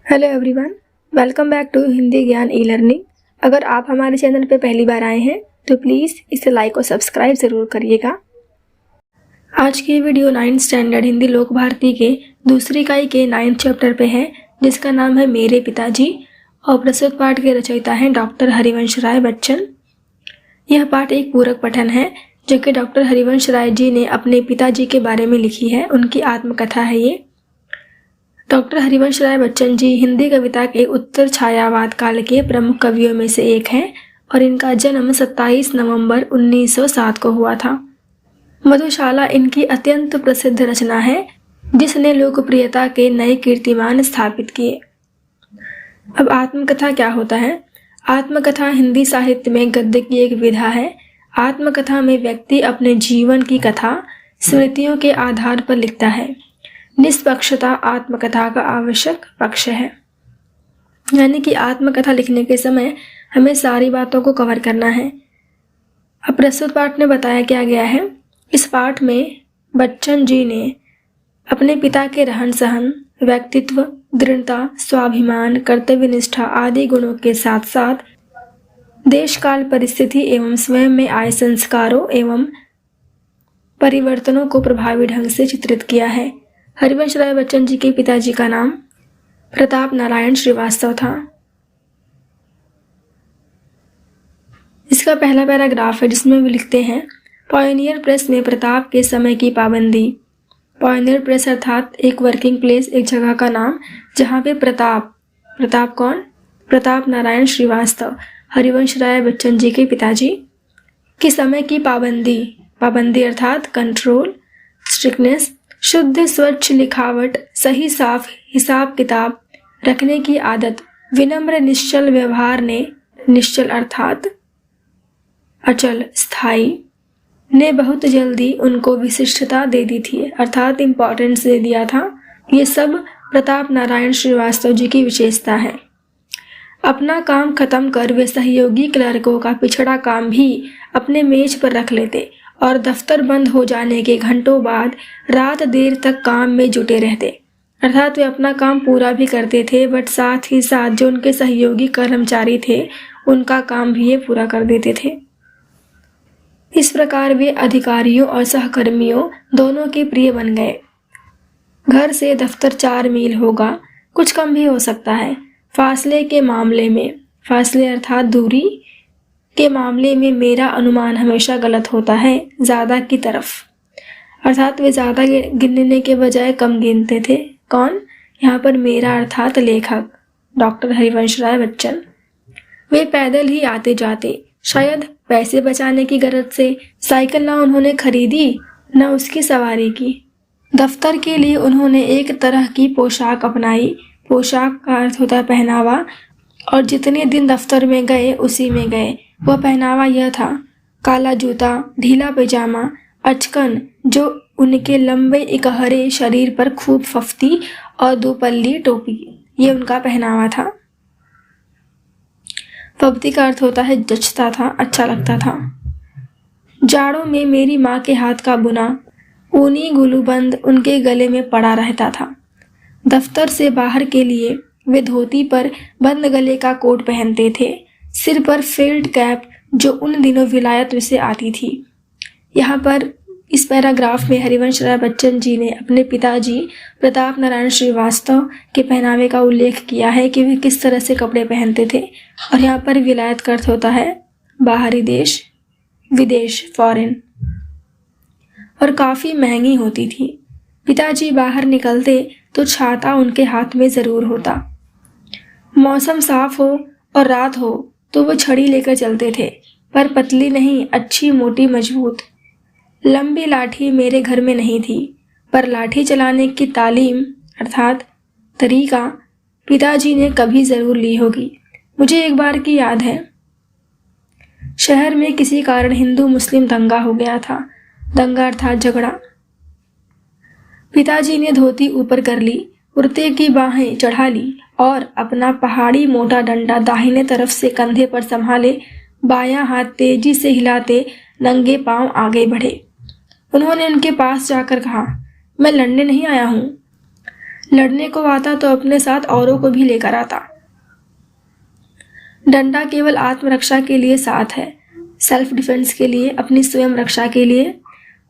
Hello everyone, welcome back to Hindi Gyan e learning. अगर आप हमारे चैनल पे पहली बार आए हैं तो प्लीज़ इसे लाइक और सब्सक्राइब ज़रूर करिएगा। आज की वीडियो 9th स्टैंडर्ड हिंदी लोक भारती के दूसरी इकाई के 9th चैप्टर पे है, जिसका नाम है मेरे पिताजी, और प्रस्तुत पाठ के रचयिता हैं डॉक्टर हरिवंश राय बच्चन। यह पाठ एक पूरक पठन है जो कि डॉक्टर हरिवंश राय जी ने अपने पिताजी के बारे में लिखी है। उनकी आत्मकथा है ये। डॉक्टर हरिवंश राय बच्चन जी हिंदी कविता के उत्तर छायावाद काल के प्रमुख कवियों में से एक हैं और इनका जन्म 27 नवंबर 1907 को हुआ था। मधुशाला इनकी अत्यंत प्रसिद्ध रचना है जिसने लोकप्रियता के नए कीर्तिमान स्थापित किए। अब आत्मकथा क्या होता है? आत्मकथा हिंदी साहित्य में गद्य की एक विधा है। आत्मकथा में व्यक्ति अपने जीवन की कथा स्मृतियों के आधार पर लिखता है। निष्पक्षता आत्मकथा का आवश्यक पक्ष है, यानी कि आत्मकथा लिखने के समय हमें सारी बातों को कवर करना है। अब प्रस्तुत पाठ में बताया क्या गया है। इस पाठ में बच्चन जी ने अपने पिता के रहन सहन, व्यक्तित्व, दृढ़ता, स्वाभिमान, कर्तव्यनिष्ठा आदि गुणों के साथ साथ देश काल परिस्थिति एवं स्वयं में आए संस्कारों एवं परिवर्तनों को प्रभावी ढंग से चित्रित किया है। हरिवंश राय बच्चन जी के पिताजी का नाम प्रताप नारायण श्रीवास्तव था। इसका पहला पैराग्राफ है जिसमें वे लिखते हैं, पायनियर प्रेस में प्रताप के समय की पाबंदी। पायनियर प्रेस अर्थात एक वर्किंग प्लेस, एक जगह का नाम जहाँ पे प्रताप कौन? प्रताप नारायण श्रीवास्तव, हरिवंश राय बच्चन जी के पिताजी के समय की पाबंदी अर्थात कंट्रोल, स्ट्रिक्टनेस, शुद्ध स्वच्छ लिखावट, सही साफ हिसाब किताब रखने की आदत, विनम्र निश्चल व्यवहार ने, निश्चल अर्थात अचल, स्थायी, ने बहुत जल्दी उनको विशिष्टता दे दी थी, अर्थात इम्पोर्टेंस दे दिया था। ये सब प्रताप नारायण श्रीवास्तव जी की विशेषता है। अपना काम खत्म कर वे सहयोगी क्लर्कों का पिछड़ा काम भी अपने मेज पर रख लेते और दफ्तर बंद हो जाने के घंटों बाद रात देर तक काम में जुटे रहते, अर्थात वे अपना काम पूरा भी करते थे बट साथ ही साथ जो उनके सहयोगी कर्मचारी थे उनका काम भी ये पूरा कर देते थे। इस प्रकार वे अधिकारियों और सहकर्मियों दोनों के प्रिय बन गए। घर से दफ्तर 4 मील होगा, कुछ कम भी हो सकता है। फासले के मामले में, फासले अर्थात दूरी के मामले में मेरा अनुमान हमेशा गलत होता है, ज़्यादा की तरफ, अर्थात वे ज़्यादा गिनने के बजाय कम गिनते थे। कौन? यहाँ पर मेरा अर्थात लेखक डॉक्टर हरिवंश राय बच्चन। वे पैदल ही आते जाते, शायद पैसे बचाने की गरज से। साइकिल ना उन्होंने खरीदी न उसकी सवारी की। दफ्तर के लिए उन्होंने एक तरह की पोशाक अपनाई। पोशाक का अर्थ होता है पहनावा, और जितने दिन दफ्तर में गए उसी में गए। वह पहनावा यह था, काला जूता, ढीला पैजामा, अचकन जो उनके लंबे इकहरे शरीर पर खूब फफती, और 2 पल्ली टोपी, ये उनका पहनावा था। फफती का अर्थ होता है जचता था, अच्छा लगता था। जाड़ों में मेरी माँ के हाथ का बुना ऊनी गुलूबंद उनके गले में पड़ा रहता था। दफ्तर से बाहर के लिए वे धोती पर बंद गले का कोट पहनते थे, सिर पर फील्ड कैप जो उन दिनों विलायत से आती थी। यहाँ पर इस पैराग्राफ में हरिवंश राय बच्चन जी ने अपने पिताजी प्रताप नारायण श्रीवास्तव के पहनावे का उल्लेख किया है कि वे किस तरह से कपड़े पहनते थे। और यहाँ पर विलायत का अर्थ होता है बाहरी देश, विदेश, फॉरेन, और काफ़ी महंगी होती थी। पिताजी बाहर निकलते तो छाता उनके हाथ में ज़रूर होता। मौसम साफ हो और रात हो तो वो छड़ी लेकर चलते थे, पर पतली नहीं, अच्छी मोटी मजबूत। लंबी लाठी मेरे घर में नहीं थी, पर लाठी चलाने की तालीम अर्थात तरीका पिताजी ने कभी ज़रूर ली होगी। मुझे एक बार की याद है, शहर में किसी कारण हिंदू मुस्लिम दंगा हो गया था। दंगा अर्थात झगड़ा। पिताजी ने धोती ऊपर कर ली, कुर्ते की बाहें चढ़ा ली और अपना पहाड़ी मोटा डंडा दाहिने तरफ से कंधे पर संभाले बायां हाथ तेजी से हिलाते नंगे पांव आगे बढ़े। उन्होंने उनके पास जाकर कहा, मैं लड़ने नहीं आया हूँ। लड़ने को आता तो अपने साथ औरों को भी लेकर आता। डंडा केवल आत्मरक्षा के लिए साथ है, सेल्फ डिफेंस के लिए, अपनी स्वयं रक्षा के लिए।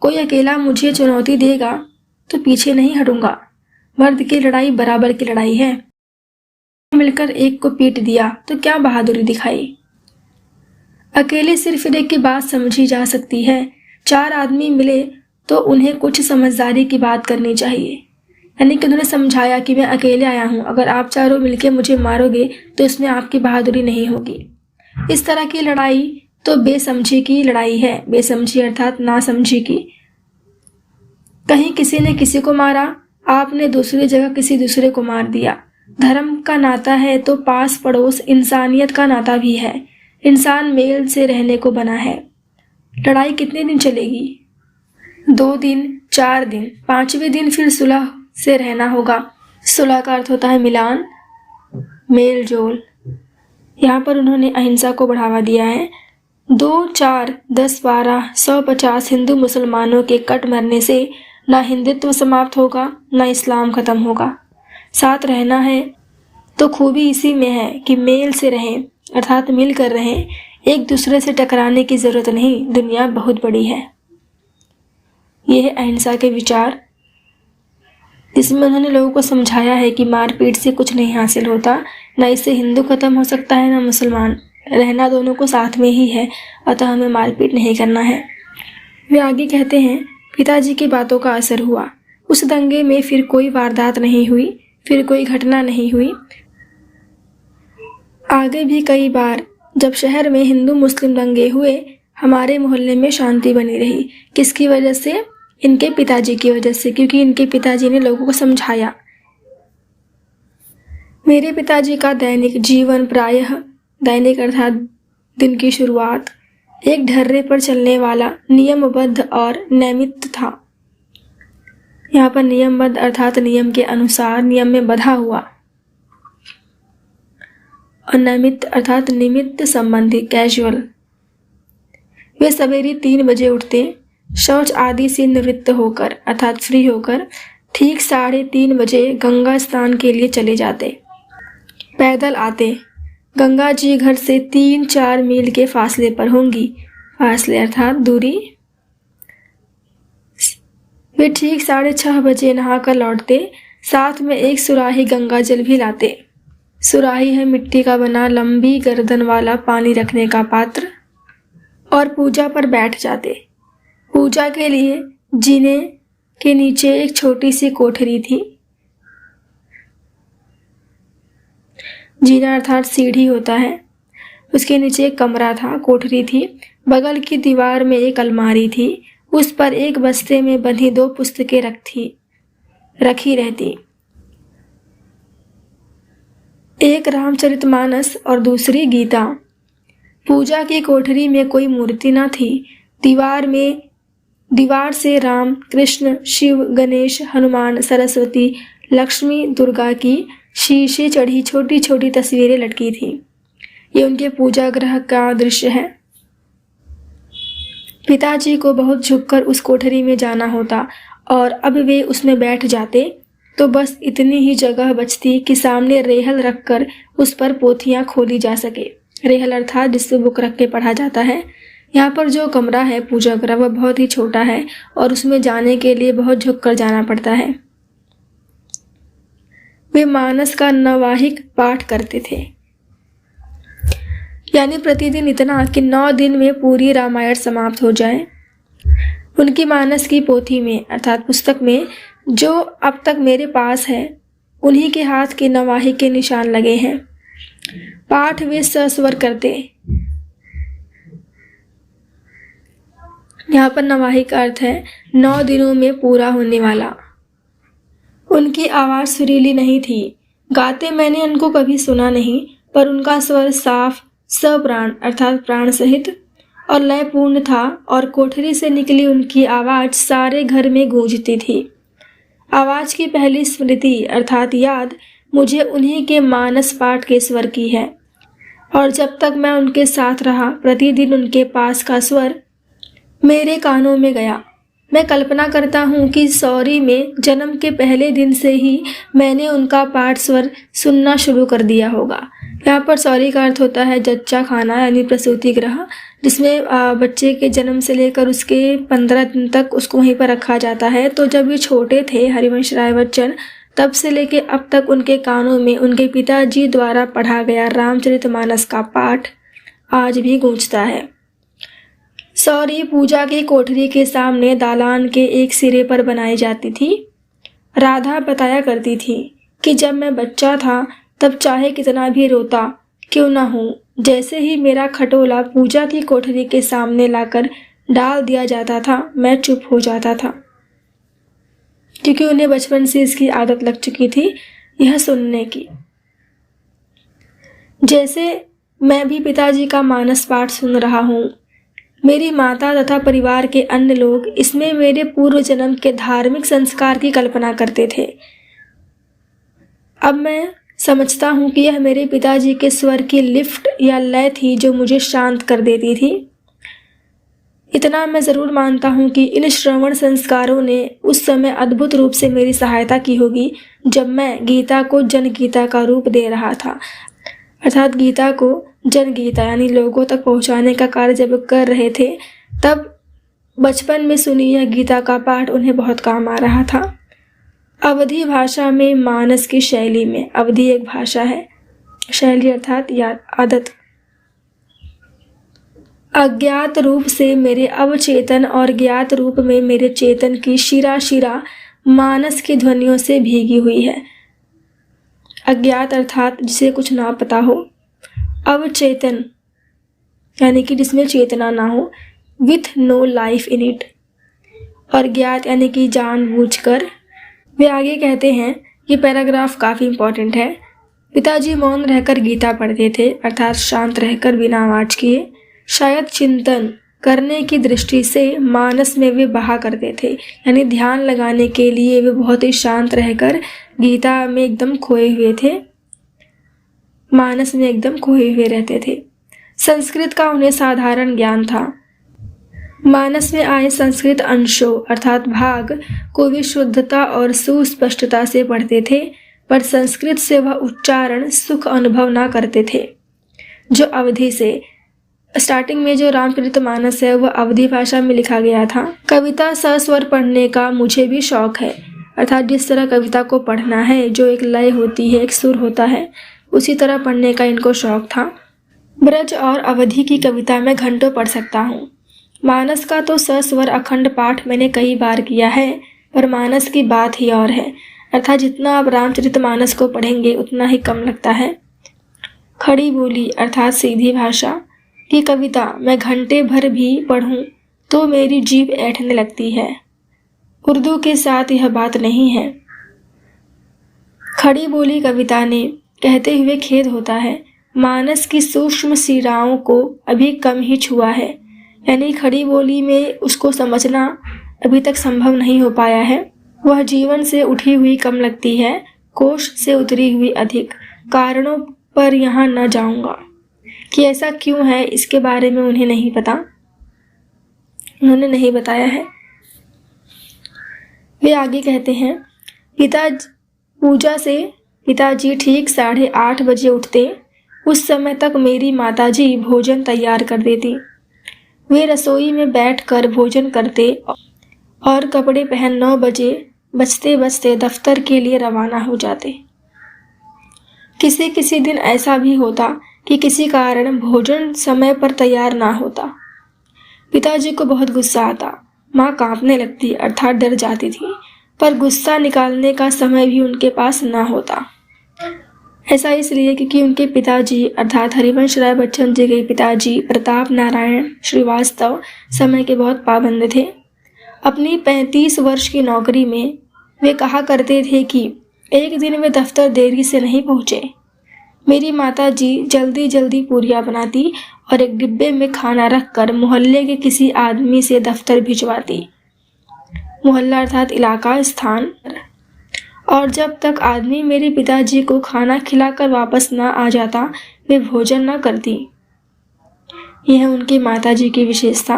कोई अकेला मुझे चुनौती देगा तो पीछे नहीं हटूंगा। मर्द की लड़ाई बराबर की लड़ाई है। मिलकर एक को पीट दिया तो क्या बहादुरी दिखाई। अकेले सिर फिरे की बात समझी जा सकती है, 4 आदमी मिले तो उन्हें कुछ समझदारी की बात करनी चाहिए। यानी कि उन्होंने समझाया कि मैं अकेले आया हूँ, अगर आप चारों मिलके मुझे मारोगे तो इसमें आपकी बहादुरी नहीं होगी। इस तरह की लड़ाई तो बेसमझी की लड़ाई है, बेसमझी अर्थात नासमझी की। कहीं किसी ने किसी को मारा, आपने दूसरी जगह किसी दूसरे को मार दिया। धर्म का नाता है तो पास पड़ोस इंसानियत का नाता भी है। इंसान मेल से रहने को बना है। लड़ाई कितने दिन चलेगी? 2 दिन, 4 दिन, 5वें दिन फिर सुलह से रहना होगा। सुलह का अर्थ होता है मिलान, मेल जोल। यहाँ पर उन्होंने अहिंसा को बढ़ावा दिया है। 2, 4, 10, 12, 150 हिंदू मुसलमानों के कट मरने से ना हिंदुत्व समाप्त होगा, ना इस्लाम खत्म होगा। साथ रहना है तो खूबी इसी में है कि मेल से रहें, अर्थात मिल कर रहें। एक दूसरे से टकराने की जरूरत नहीं, दुनिया बहुत बड़ी है। ये है अहिंसा के विचार, जिसमें उन्होंने लोगों को समझाया है कि मारपीट से कुछ नहीं हासिल होता, ना इससे हिंदू खत्म हो सकता है ना मुसलमान। रहना दोनों को साथ में ही है, अतः हमें मारपीट नहीं करना है। वे आगे कहते हैं, पिताजी की बातों का असर हुआ। उस दंगे में फिर कोई वारदात नहीं हुई, फिर कोई घटना नहीं हुई। आगे भी कई बार जब शहर में हिंदू मुस्लिम दंगे हुए, हमारे मोहल्ले में शांति बनी रही। किसकी वजह से? इनके पिताजी की वजह से, क्योंकि इनके पिताजी ने लोगों को समझाया। मेरे पिताजी का दैनिक जीवन प्रायः, दैनिक अर्थात दिन की शुरुआत, एक ढर्रे पर चलने वाला नियमबद्ध और नियमित था। यहाँ पर नियमबद्ध अर्थात नियम के अनुसार, नियम में बंधा हुआ, और नियमित अर्थात निमित्त संबंधी, कैजुअल। वे सवेरे 3 बजे उठते, शौच आदि से निवृत्त होकर अर्थात फ्री होकर ठीक 3:30 बजे गंगा स्नान के लिए चले जाते। पैदल आते। गंगा जी घर से 3-4 मील के फासले पर होंगी, फासले अर्थात दूरी। वे ठीक 6:30 बजे नहाकर लौटते, साथ में एक सुराही गंगा जल भी लाते। सुराही है मिट्टी का बना लंबी गर्दन वाला पानी रखने का पात्र, और पूजा पर बैठ जाते। पूजा के लिए जीने के नीचे एक छोटी सी कोठरी थी। जीना अर्थात सीढ़ी होता है, उसके नीचे एक कमरा था, कोठरी थी। बगल की दीवार में एक अलमारी थी, उस पर एक बस्ते में बंधी 2 पुस्तकें रखी रहती, एक रामचरितमानस और दूसरी गीता। पूजा की कोठरी में कोई मूर्ति न थी। दीवार से राम, कृष्ण, शिव, गणेश, हनुमान, सरस्वती, लक्ष्मी, दुर्गा की शीशे चढ़ी छोटी छोटी तस्वीरें लटकी थी। ये उनके पूजा गृह का दृश्य है। पिताजी को बहुत झुककर उस कोठरी में जाना होता, और अब वे उसमें बैठ जाते तो बस इतनी ही जगह बचती कि सामने रेहल रखकर उस पर पोथियां खोली जा सके। रेहल अर्थात जिससे बुक रख के पढ़ा जाता है। यहाँ पर जो कमरा है पूजा गृह, वह बहुत ही छोटा है और उसमें जाने के लिए बहुत झुक कर जाना पड़ता है। वे मानस का नवाहिक पाठ करते थे, यानी प्रतिदिन इतना कि 9 दिन में पूरी रामायण समाप्त हो जाए। उनकी मानस की पोथी में अर्थात पुस्तक में जो अब तक मेरे पास है, उन्हीं के हाथ के नवाहिक के निशान लगे हैं। पाठ वे सस्वर करते। यहाँ पर नवाहिक का अर्थ है 9 दिनों में पूरा होने वाला। उनकी आवाज़ सुरीली नहीं थी, गाते मैंने उनको कभी सुना नहीं, पर उनका स्वर साफ, सप्राण अर्थात प्राण सहित और लयपूर्ण था, और कोठरी से निकली उनकी आवाज़ सारे घर में गूंजती थी। आवाज़ की पहली स्मृति अर्थात याद मुझे उन्हीं के मानस पाठ के स्वर की है, और जब तक मैं उनके साथ रहा प्रतिदिन उनके पास का स्वर मेरे कानों में गया। मैं कल्पना करता हूँ कि सॉरी में जन्म के पहले दिन से ही मैंने उनका पाठ स्वर सुनना शुरू कर दिया होगा। यहाँ पर सॉरी का अर्थ होता है जच्चा खाना यानी प्रसूति गृह, जिसमें बच्चे के जन्म से लेकर उसके 15 दिन तक उसको वहीं पर रखा जाता है। तो जब ये छोटे थे हरिवंश राय बच्चन, तब से लेके अब तक उनके कानों में उनके पिताजी द्वारा पढ़ा गया रामचरितमानस का पाठ आज भी गूंजता है। सॉरी पूजा की कोठरी के सामने दालान के एक सिरे पर बनाई जाती थी। राधा बताया करती थी कि जब मैं बच्चा था तब चाहे कितना भी रोता क्यों ना हो, जैसे ही मेरा खटोला पूजा की कोठरी के सामने लाकर डाल दिया जाता था मैं चुप हो जाता था, क्योंकि उन्हें बचपन से इसकी आदत लग चुकी थी यह सुनने की। जैसे मैं भी पिताजी का मानस पाठ सुन रहा हूँ। मेरी माता तथा परिवार के अन्य लोग इसमें मेरे पूर्व जन्म के धार्मिक संस्कार की कल्पना करते थे। अब मैं समझता हूँ कि यह मेरे पिताजी के स्वर की लिफ्ट या लय थी जो मुझे शांत कर देती थी। इतना मैं ज़रूर मानता हूँ कि इन श्रवण संस्कारों ने उस समय अद्भुत रूप से मेरी सहायता की होगी जब मैं गीता को जनगीता का रूप दे रहा था, अर्थात गीता को जनगीता यानी लोगों तक पहुँचाने का कार्य जब कर रहे थे, तब बचपन में सुनी यह गीता का पाठ उन्हें बहुत काम आ रहा था। अवधी भाषा में मानस की शैली में, अवधी एक भाषा है, शैली अर्थात या आदत। अज्ञात रूप से मेरे अवचेतन और ज्ञात रूप में मेरे चेतन की शिरा शिरा मानस की ध्वनियों से भीगी हुई है। अज्ञात अर्थात जिसे कुछ ना पता हो, अवचेतन यानी कि जिसमें चेतना ना हो, with no life in it, और ज्ञात यानी कि जानबूझकर। वे आगे कहते हैं, ये पैराग्राफ काफ़ी इम्पोर्टेंट है। पिताजी मौन रहकर गीता पढ़ते थे, अर्थात शांत रहकर बिना आवाज किए। शायद चिंतन करने की दृष्टि से मानस में वे बहा करते थे, यानी ध्यान लगाने के लिए वे बहुत ही शांत रहकर गीता में एकदम खोए हुए थे, मानस में एकदम खोए हुए रहते थे। संस्कृत का उन्हें साधारण ज्ञान था। मानस में आए संस्कृत अंशों अर्थात भाग को वे शुद्धता और सुस्पष्टता से पढ़ते थे, पर संस्कृत से वह उच्चारण सुख अनुभव ना करते थे। जो अवधि से स्टार्टिंग में जो रामचरितमानस है वह अवधी भाषा में लिखा गया था। कविता सस्वर पढ़ने का मुझे भी शौक है, अर्थात जिस तरह कविता को पढ़ना है, जो एक लय होती है, एक सुर होता है, उसी तरह पढ़ने का इनको शौक था। ब्रज और अवधी की कविता में घंटों पढ़ सकता हूँ। मानस का तो सस्वर अखंड पाठ मैंने कई बार किया है, पर मानस की बात ही और है, अर्थात जितना आप रामचरितमानस को पढ़ेंगे उतना ही कम लगता है। खड़ी बोली अर्थात सीधी भाषा की कविता मैं घंटे भर भी पढ़ूं तो मेरी जीभ ऐंठने लगती है। उर्दू के साथ यह बात नहीं है। खड़ी बोली कविता ने कहते हुए खेद होता है, मानस की सूक्ष्म शिराओं को अभी कम ही छुआ है, यानी खड़ी बोली में उसको समझना अभी तक संभव नहीं हो पाया है। वह जीवन से उठी हुई कम लगती है, कोश से उतरी हुई अधिक। कारणों पर यहाँ न जाऊंगा कि ऐसा क्यों है, इसके बारे में उन्हें नहीं पता, उन्होंने नहीं बताया है। वे आगे कहते हैं, पूजा से पिताजी ठीक 8:30 बजे उठते। उस समय तक मेरी माताजी भोजन तैयार कर देती। वे रसोई में बैठकर भोजन करते और कपड़े पहन 9 बजे बजते बजते दफ्तर के लिए रवाना हो जाते। किसी किसी दिन ऐसा भी होता कि किसी कारण भोजन समय पर तैयार ना होता। पिताजी को बहुत गुस्सा आता, माँ कांपने लगती अर्थात डर जाती थी, पर गुस्सा निकालने का समय भी उनके पास ना होता। ऐसा इसलिए क्योंकि उनके पिताजी अर्थात हरिवंश राय बच्चन जी के पिताजी प्रताप नारायण श्रीवास्तव समय के बहुत पाबंद थे। अपनी 35 वर्ष की नौकरी में वे कहा करते थे कि एक दिन वे दफ्तर देरी से नहीं पहुँचे। मेरी माताजी जल्दी जल्दी पूरियाँ बनाती और एक डिब्बे में खाना रखकर मोहल्ले के किसी आदमी से दफ्तर भिजवाती। मोहल्ला अर्थात इलाका, स्थान। और जब तक आदमी मेरे पिताजी को खाना खिलाकर वापस ना आ जाता वे भोजन ना करती। यह उनकी माताजी की विशेषता।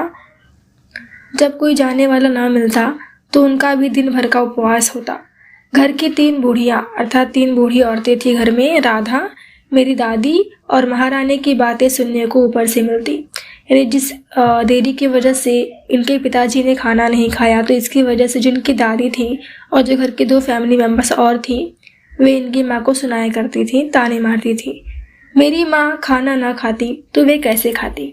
जब कोई जाने वाला ना मिलता तो उनका भी दिन भर का उपवास होता। घर की 3 बूढ़ियाँ अर्थात 3 बूढ़ी औरतें थी घर में, राधा, मेरी दादी और महारानी की बातें सुनने को ऊपर से मिलती। यानी जिस देरी की वजह से इनके पिताजी ने खाना नहीं खाया, तो इसकी वजह से जो इनकी दादी थी और जो घर के 2 फैमिली मेम्बर्स और थी, वे इनकी माँ को सुनाया करती थी, ताने मारती थी। मेरी माँ खाना ना खाती तो वे कैसे खाती।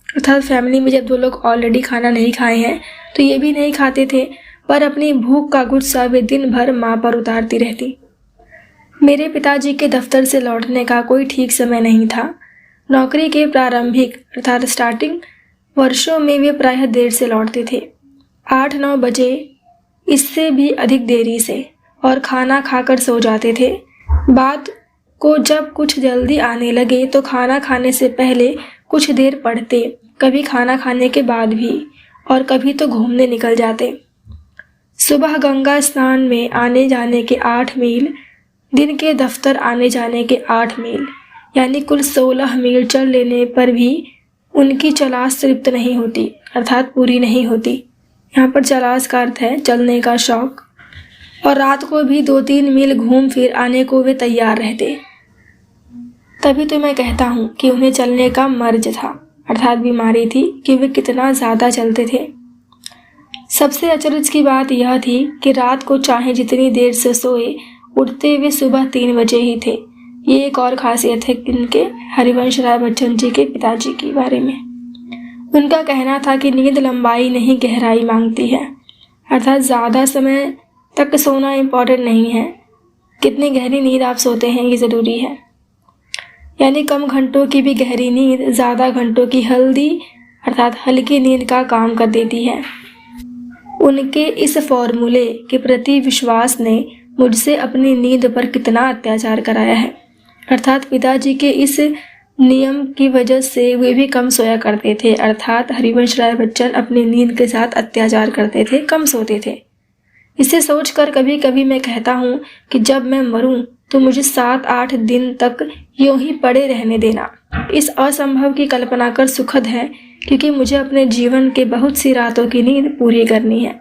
अर्थात फैमिली में जब 2 लोग ऑलरेडी खाना नहीं खाए हैं तो ये भी नहीं खाते थे, पर अपनी भूख का गुस्सा वे दिन भर माँ पर उतारती रहती। मेरे पिताजी के दफ्तर से लौटने का कोई ठीक समय नहीं था। नौकरी के प्रारंभिक अर्थात स्टार्टिंग वर्षों में वे प्रायः देर से लौटते थे, 8-9 बजे, इससे भी अधिक देरी से, और खाना खाकर सो जाते थे। बात को जब कुछ जल्दी आने लगे तो खाना खाने से पहले कुछ देर पढ़ते, कभी खाना खाने के बाद भी, और कभी तो घूमने निकल जाते। सुबह गंगा स्नान में आने जाने के 8 मील, दिन के दफ्तर आने जाने के 8 मील, यानी कुल 16 मील चल लेने पर भी उनकी चलास तृप्त नहीं होती, अर्थात पूरी नहीं होती। यहाँ पर चलास का अर्थ है चलने का शौक। और रात को भी 2-3 मील घूम फिर आने को वे तैयार रहते। तभी तो मैं कहता हूँ कि उन्हें चलने का मर्ज था, अर्थात बीमारी थी कि वे कितना ज़्यादा चलते थे। सबसे अचरज की बात यह थी कि रात को चाहे जितनी देर से सोए, उठते वे सुबह 3 बजे ही थे। ये एक और खासियत है इनके, हरिवंश राय बच्चन जी के पिताजी के बारे में। उनका कहना था कि नींद लंबाई नहीं गहराई मांगती है, अर्थात ज़्यादा समय तक सोना इम्पोर्टेंट नहीं है, कितनी गहरी नींद आप सोते हैं ये ज़रूरी है। यानी कम घंटों की भी गहरी नींद ज़्यादा घंटों की हल्दी अर्थात हल्की नींद का काम कर देती है। उनके इस फॉर्मूले के प्रति विश्वास ने मुझसे अपनी नींद पर कितना अत्याचार कराया है। अर्थात पिताजी के इस नियम की वजह से वे भी कम सोया करते थे, अर्थात हरिवंश राय बच्चन अपनी नींद के साथ अत्याचार करते थे, कम सोते थे। इसे सोचकर कभी कभी मैं कहता हूँ कि जब मैं मरूं तो मुझे 7-8 दिन तक यूं ही पड़े रहने देना। इस असंभव की कल्पना कर सुखद है, क्योंकि मुझे अपने जीवन के बहुत सी रातों की नींद पूरी करनी है।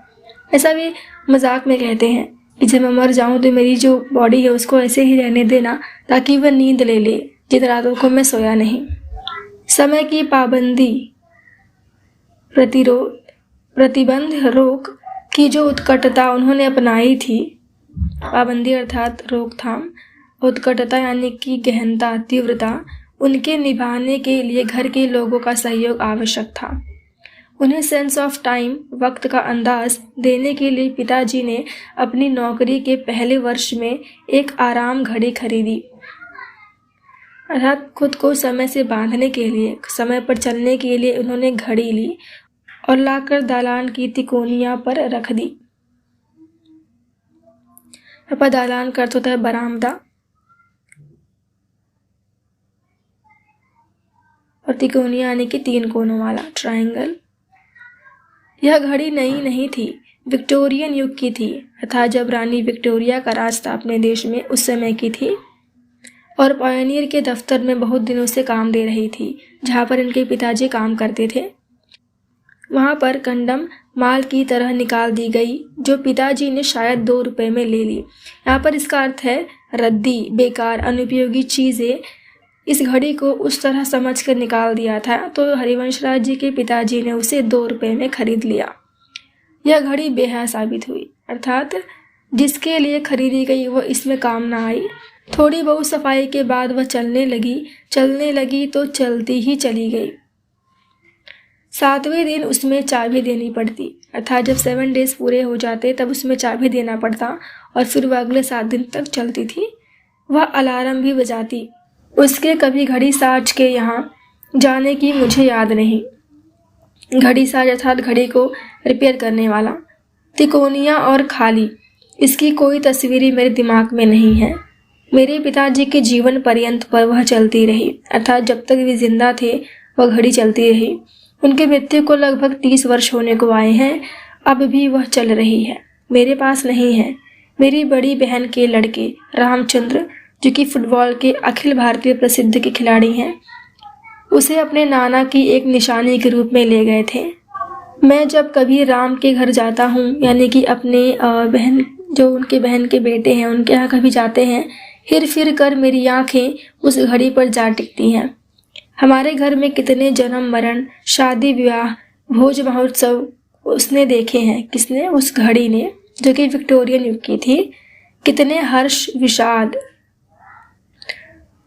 ऐसा भी मजाक में कहते हैं कि जब मैं मर जाऊं तो मेरी जो बॉडी है उसको ऐसे ही रहने देना ताकि वह नींद ले ले जिन रातों को मैं सोया नहीं। समय की पाबंदी, प्रतिबंध, रोक की जो उत्कटता उन्होंने अपनाई थी, पाबंदी अर्थात रोकथाम, उत्कटता यानी कि गहनता, तीव्रता, उनके निभाने के लिए घर के लोगों का सहयोग आवश्यक था। उन्हें सेंस ऑफ टाइम, वक्त का अंदाज देने के लिए पिताजी ने अपनी नौकरी के पहले वर्ष में एक आराम घड़ी खरीदी, अर्थात खुद को समय से बांधने के लिए, समय पर चलने के लिए उन्होंने घड़ी ली और लाकर दालान की तिकोनिया पर रख दी। यहाँ पर दालान का अर्थ होता है बरामदा, और तिकोनिया यानी कि 3 कोनों वाला ट्रायंगल। यह घड़ी नई नहीं थी, विक्टोरियन युग की थी, अर्थात जब रानी विक्टोरिया का राज था अपने देश में उस समय की थी, और पायनियर के दफ्तर में बहुत दिनों से काम दे रही थी, जहाँ पर इनके पिताजी काम करते थे। वहाँ पर कंडम माल की तरह निकाल दी गई, जो पिताजी ने शायद 2 रुपए में ले ली। यहाँ पर इसका अर्थ है रद्दी, बेकार, अनुपयोगी चीज़ें। इस घड़ी को उस तरह समझकर निकाल दिया था, तो हरिवंश राय जी के पिताजी ने उसे 2 रुपए में खरीद लिया। यह घड़ी बेहद साबित हुई, अर्थात जिसके लिए खरीदी गई वह इसमें काम ना आई। थोड़ी बहुत सफाई के बाद वह चलने लगी तो चलती ही चली गई। 7वें दिन उसमें चाबी देनी पड़ती, अर्थात जब 7 डेज पूरे हो जाते तब उसमें चाबी देना पड़ता, और फिर वह अगले 7 दिन तक चलती थी। वह अलार्म भी बजाती। उसके कभी घड़ी साज के यहाँ जाने की मुझे याद नहीं। घड़ी साज अर्थात घड़ी को रिपेयर करने वाला। तिकोनिया और खाली, इसकी कोई तस्वीरें मेरे दिमाग में नहीं है। मेरे पिताजी के जीवन पर्यंत पर वह चलती रही, अर्थात जब तक वे जिंदा थे वह घड़ी चलती रही। उनके मृत्यु को लगभग 30 वर्ष होने को आए हैं, अब भी वह चल रही है। मेरे पास नहीं है। मेरी बड़ी बहन के लड़के रामचंद्र, जो कि फुटबॉल के अखिल भारतीय प्रसिद्ध के खिलाड़ी हैं, उसे अपने नाना की एक निशानी के रूप में ले गए थे। मैं जब कभी राम के घर जाता हूँ, यानी कि अपने बहन, जो उनके बहन के बेटे हैं उनके यहाँ कभी जाते हैं, हिर फिर कर मेरी आँखें उस घड़ी पर जा टिकती हैं। हमारे घर में कितने जन्म मरण, शादी विवाह, भोज महोत्सव उसने देखे हैं। किसने? उस घड़ी ने, जो कि विक्टोरियन युग की थी। कितने हर्ष विषाद,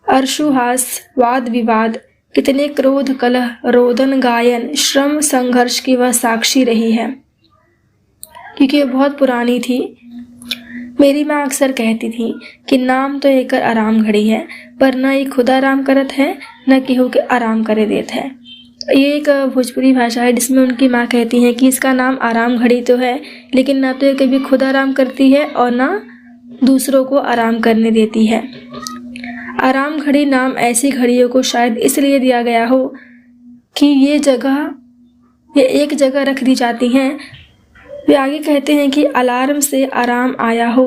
अर्शुहास, वाद विवाद, कितने क्रोध कलह, रोदन गायन, श्रम संघर्ष की वह साक्षी रही है, क्योंकि ये बहुत पुरानी थी। मेरी माँ अक्सर कहती थी कि नाम तो एकर आराम घड़ी है, पर न ये खुद आराम करत है, न केहू के आराम करे देत है। ये एक भोजपुरी भाषा है जिसमें उनकी माँ कहती हैं कि इसका नाम आराम घड़ी तो है, लेकिन ना तो ये कभी खुद आराम करती है और ना दूसरों को आराम करने देती है। आराम घड़ी नाम ऐसी घड़ियों को शायद इसलिए दिया गया हो कि ये एक जगह रख दी जाती हैं। वे आगे कहते हैं कि अलार्म से आराम आया हो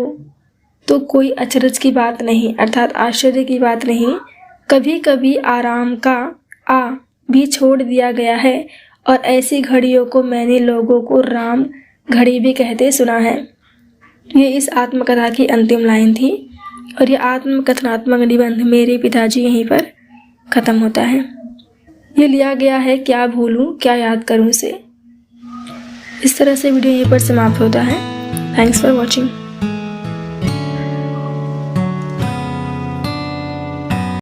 तो कोई अचरज की बात नहीं, अर्थात आश्चर्य की बात नहीं। कभी कभी आराम का आ भी छोड़ दिया गया है, और ऐसी घड़ियों को मैंने लोगों को राम घड़ी भी कहते सुना है। ये इस आत्मकथा की अंतिम लाइन थी, और ये आत्मकथनात्मक निबंध मेरे पिताजी यहीं पर ख़त्म होता है। ये लिया गया है क्या भूलूं क्या याद करूं से। इस तरह से वीडियो यहीं पर समाप्त होता है। Thanks for watching.